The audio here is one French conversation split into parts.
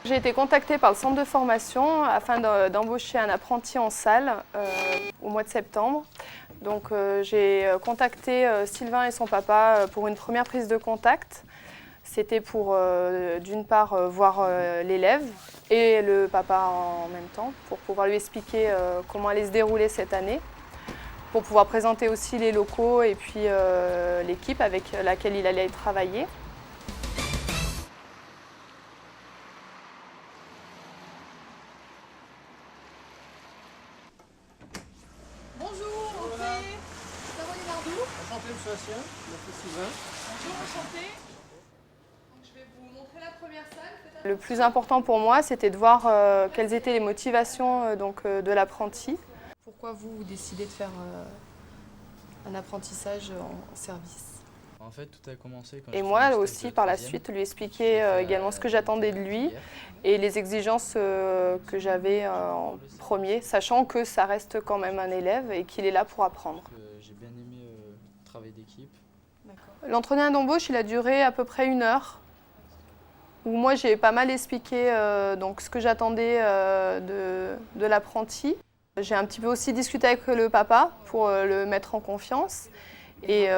J'ai été contactée par le centre de formation afin d'embaucher un apprenti en salle au mois de septembre. Donc j'ai contacté Sylvain et son papa pour une première prise de contact. C'était pour d'une part voir l'élève et le papa en même temps pour pouvoir lui expliquer comment allait se dérouler cette année, pour pouvoir présenter aussi les locaux et puis l'équipe avec laquelle il allait travailler. Bonjour, entrez. Caroline Ardou. Enchanté, monsieur Assien, monsieur Sylvain. Bonjour, enchanté. Donc, je vais vous montrer la première salle. Le plus important pour moi, c'était de voir quelles étaient les motivations de l'apprenti. Pourquoi vous décidez de faire un apprentissage en service? En fait, tout a commencé quand Et j'ai moi fait mon aussi, stage de par la troisième. suite, lui expliquer également ce que j'attendais de lui et les exigences que j'avais en premier, sachant que ça reste quand même un élève et qu'il est là pour apprendre. J'ai bien aimé le travail d'équipe. L'entretien d'embauche, il a duré à peu près 1 heure, où moi j'ai pas mal expliqué donc, ce que j'attendais de l'apprenti. J'ai un petit peu aussi discuté avec le papa pour le mettre en confiance. Et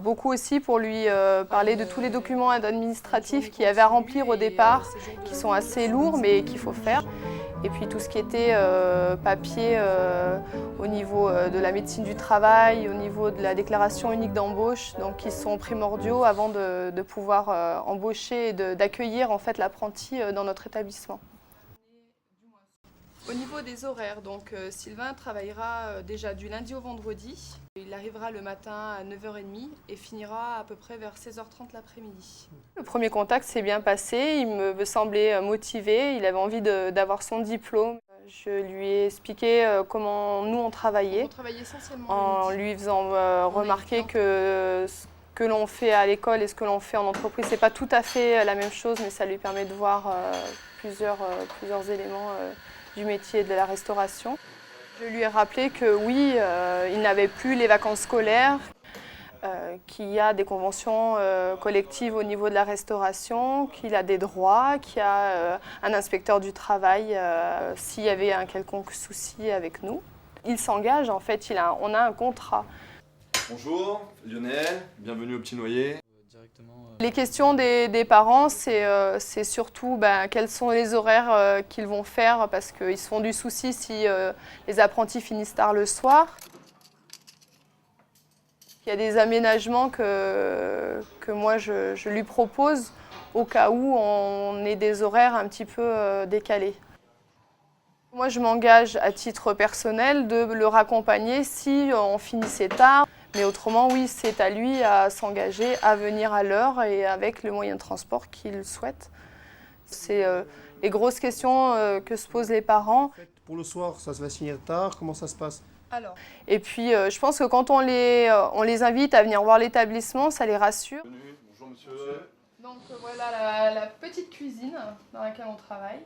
beaucoup aussi pour lui parler de tous les documents administratifs qu'il y avait à remplir au départ, qui sont assez lourds mais qu'il faut faire. Et puis tout ce qui était papier au niveau de la médecine du travail, au niveau de la déclaration unique d'embauche, donc qui sont primordiaux avant de pouvoir embaucher et d'accueillir en fait l'apprenti dans notre établissement. Au niveau des horaires, donc Sylvain travaillera déjà du lundi au vendredi. Il arrivera le matin à 9h30 et finira à peu près vers 16h30 l'après-midi. Le premier contact s'est bien passé, il me semblait motivé, il avait envie d'avoir son diplôme. Je lui ai expliqué comment nous on travaillait, en lui faisant remarquer que ce que l'on fait à l'école et ce que l'on fait en entreprise, c'est pas tout à fait la même chose, mais ça lui permet de voir plusieurs éléments du métier de la restauration. Je lui ai rappelé que oui, il n'avait plus les vacances scolaires, qu'il y a des conventions collectives au niveau de la restauration, qu'il a des droits, qu'il y a un inspecteur du travail s'il y avait un quelconque souci avec nous. Il s'engage, en fait, on a un contrat. Bonjour, Lionel, bienvenue au Petit Noyer. Les questions des parents, c'est surtout quels sont les horaires qu'ils vont faire parce qu'ils se font du souci si les apprentis finissent tard le soir. Il y a des aménagements que moi je lui propose au cas où on ait des horaires un petit peu décalés. Moi je m'engage à titre personnel de le raccompagner si on finissait tard. Mais autrement, oui, c'est à lui à s'engager, à venir à l'heure et avec le moyen de transport qu'il souhaite. C'est les grosses questions que se posent les parents. Pour le soir, ça va se finir tard, comment ça se passe? Et puis, je pense que quand on les invite à venir voir l'établissement, ça les rassure. Bienvenue, bonjour monsieur. Donc voilà la petite cuisine dans laquelle on travaille.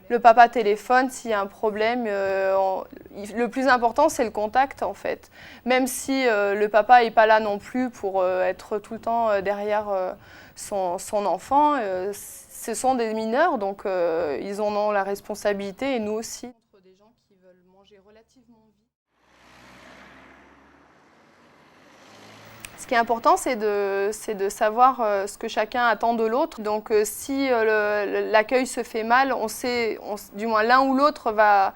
Le papa téléphone s'il y a un problème. Le plus important, c'est le contact en fait. Même si le papa n'est pas là non plus pour être tout le temps derrière son enfant, ce sont des mineurs, donc ils en ont la responsabilité et nous aussi. Des gens qui veulent manger relativement vite. Ce qui est important, c'est de savoir ce que chacun attend de l'autre. Donc si l'accueil se fait mal, on sait, du moins l'un ou l'autre va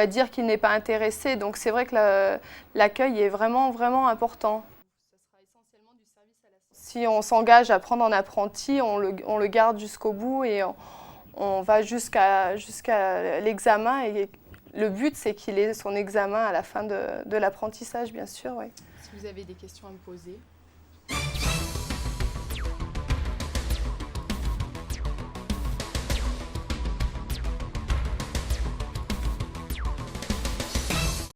dire qu'il n'est pas intéressé. Donc c'est vrai que l'accueil est vraiment, vraiment important. Si on s'engage à prendre un apprenti, on le garde jusqu'au bout et on va jusqu'à l'examen. Et le but, c'est qu'il ait son examen à la fin de l'apprentissage, bien sûr. Oui. Si vous avez des questions à me poser.